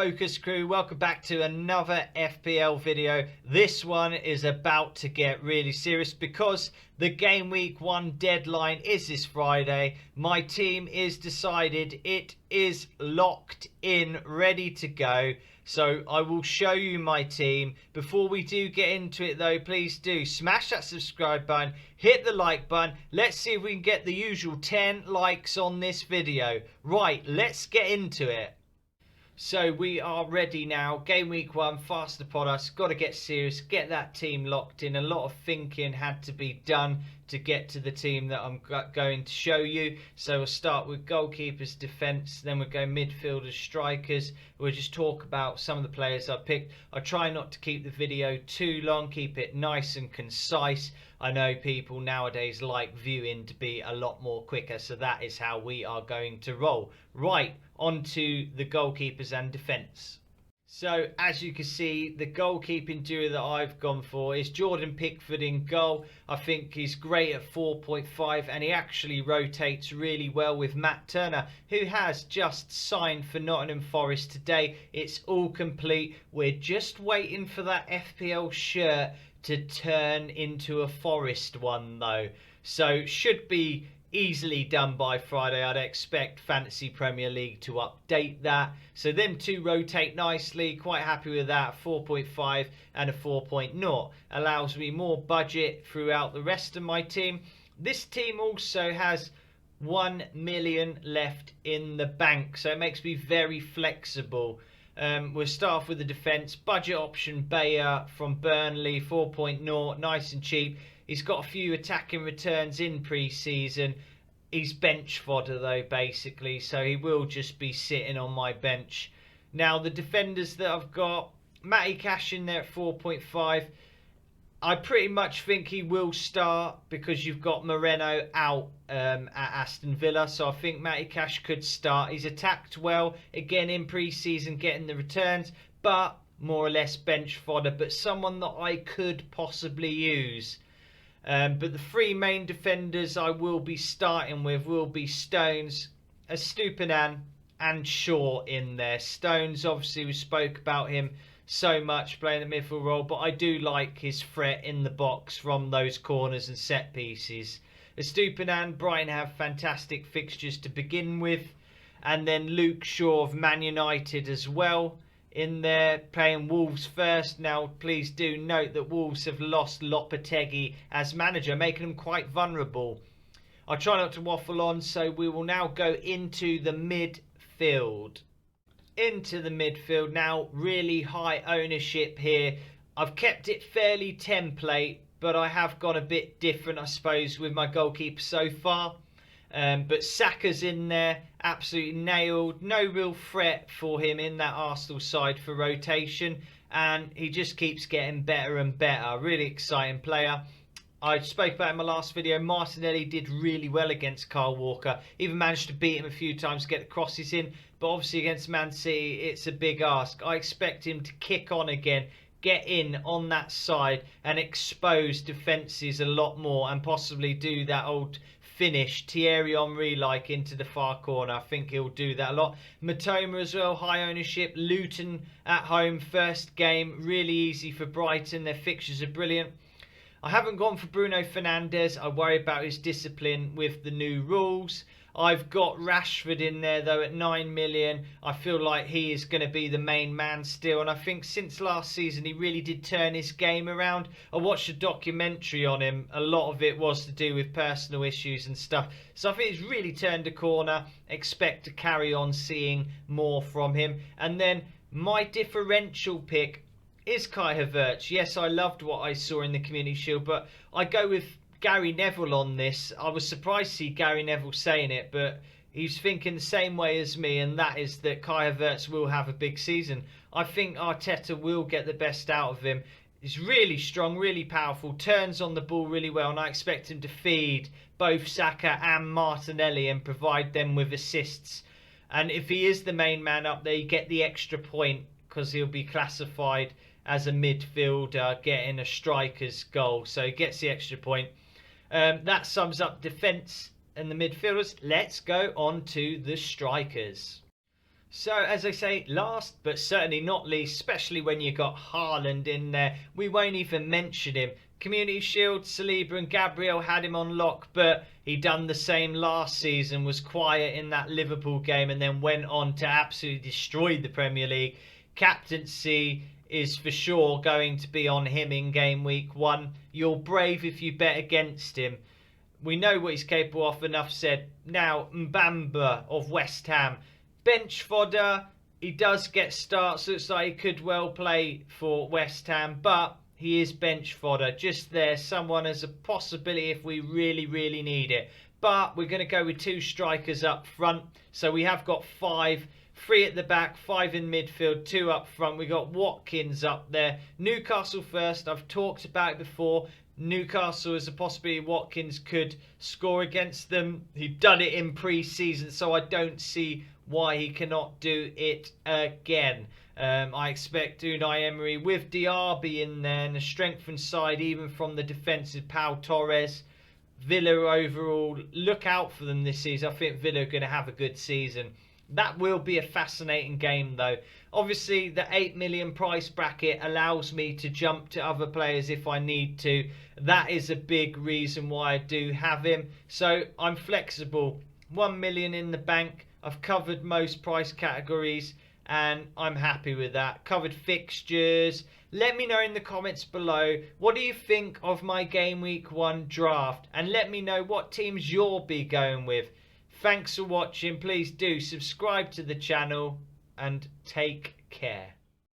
Focus crew, welcome back to another FPL video. This one is about to get really serious because the Game Week 1 deadline is this Friday. My team is decided, it is locked in, ready to go. So I will show you my team. Before we do get into it though, please do smash that subscribe button, hit the like button. Let's see if we can get the usual 10 likes on this video. Right, let's get into it. So we are ready now. Game week 1, fast upon us. Got to get serious, get that team locked in. A lot of thinking had to be done to get to the team that I'm going to show you. So we'll start with goalkeepers, defence, then we'll go midfielders, strikers. We'll just talk about some of the players I picked. I try not to keep the video too long, keep it nice and concise. I know people nowadays like viewing to be a lot more quicker, so that is how we are going to roll. Right, on to the goalkeepers and defence. So as you can see, the goalkeeping duo that I've gone for is Jordan Pickford in goal. I think he's great at 4.5 and he actually rotates really well with Matt Turner, who has just signed for Nottingham Forest today. It's all complete. We're just waiting for that FPL shirt to turn into a Forest one though. So should be easily done by Friday. I'd expect Fantasy Premier League to update that. So them two rotate nicely. Quite happy with that. 4.5 and a 4.0 allows me more budget throughout the rest of my team. This team also has 1 million left in the bank, so it makes me very flexible. We'll start off with the defence. Budget option Bayer from Burnley, 4.0, nice and cheap. He's got a few attacking returns in pre-season. He's bench fodder though, basically, so he will just be sitting on my bench. Now, the defenders that I've got, Matty Cash in there at 4.5. I pretty much think he will start because you've got Moreno out at Aston Villa, so I think Matty Cash could start. He's attacked well, again in pre-season, getting the returns, but more or less bench fodder, but someone that I could possibly use. But the three main defenders I will be starting with will be Stones, Estupiñán and Shaw in there. Stones, obviously we spoke about him so much playing the midfield role, but I do like his threat in the box from those corners and set pieces. Estupiñán, Brighton have fantastic fixtures to begin with, and then Luke Shaw of Man United as well in there, playing Wolves first. Now please do note that Wolves have lost Lopetegui as manager, making them quite vulnerable. I'll try not to waffle on, so we will now go into the midfield. Now, really high ownership here. I've kept it fairly template, but I have gone a bit different, I suppose, with my goalkeeper so far. But Saka's in there, absolutely nailed. No real threat for him in that Arsenal side for rotation, and he just keeps getting better and better. Really exciting player. I spoke about in my last video, Martinelli did really well against Kyle Walker. Even managed to beat him a few times, get the crosses in. But obviously against Man City, it's a big ask. I expect him to kick on again, get in on that side and expose defences a lot more, and possibly do that old finish Thierry Henry like into the far corner. I think he'll do that a lot. Matoma as well, high ownership. Luton at home, first game, really easy for Brighton. Their fixtures are brilliant. I haven't gone for Bruno Fernandes. I worry about his discipline with the new rules. I've got Rashford in there though at 9 million. I feel like he is going to be the main man still, and I think since last season he really did turn his game around. I watched a documentary on him. A lot of it was to do with personal issues and stuff, so I think he's really turned a corner. Expect to carry on seeing more from him. And then my differential pick is Kai Havertz. Yes, I loved what I saw in the Community Shield, but I go with Gary Neville on this. I was surprised to see Gary Neville saying it, but he's thinking the same way as me, and that is that Kai Havertz will have a big season. I think Arteta will get the best out of him. He's really strong, really powerful, turns on the ball really well, and I expect him to feed both Saka and Martinelli and provide them with assists. And if he is the main man up there, you get the extra point because he'll be classified as a midfielder getting a striker's goal, so he gets the extra point. That sums up defence and the midfielders. Let's go on to the strikers. So, as I say, last but certainly not least, especially when you got Haaland in there, we won't even mention him. Community Shield, Saliba and Gabriel had him on lock, but he done the same last season, was quiet in that Liverpool game and then went on to absolutely destroy the Premier League. Captaincy is for sure going to be on him in game week 1. You're brave if you bet against him. We know what he's capable of, enough said. Now, Mbamba of West Ham. Bench fodder, he does get starts. Looks like he could well play for West Ham, but he is bench fodder. Just there, someone as a possibility if we really, really need it. But we're going to go with 2 strikers up front. So we have got 5. 3 at the back, 5 in midfield, 2 up front. We got Watkins up there. Newcastle first. I've talked about it before. Newcastle is a possibility Watkins could score against them. He'd done it in pre-season, so I don't see why he cannot do it again. I expect Unai Emery with Diaby in there and a strengthened side even from the defensive Pau Torres. Villa overall, look out for them this season. I think Villa are going to have a good season. That will be a fascinating game though. Obviously the 8 million price bracket allows me to jump to other players if I need to. That is a big reason why I do have him. So I'm flexible. 1 million in the bank. I've covered most price categories and I'm happy with that. Covered fixtures. Let me know in the comments below, what do you think of my game week 1 draft? And let me know what teams you'll be going with. Thanks for watching. Please do subscribe to the channel and take care.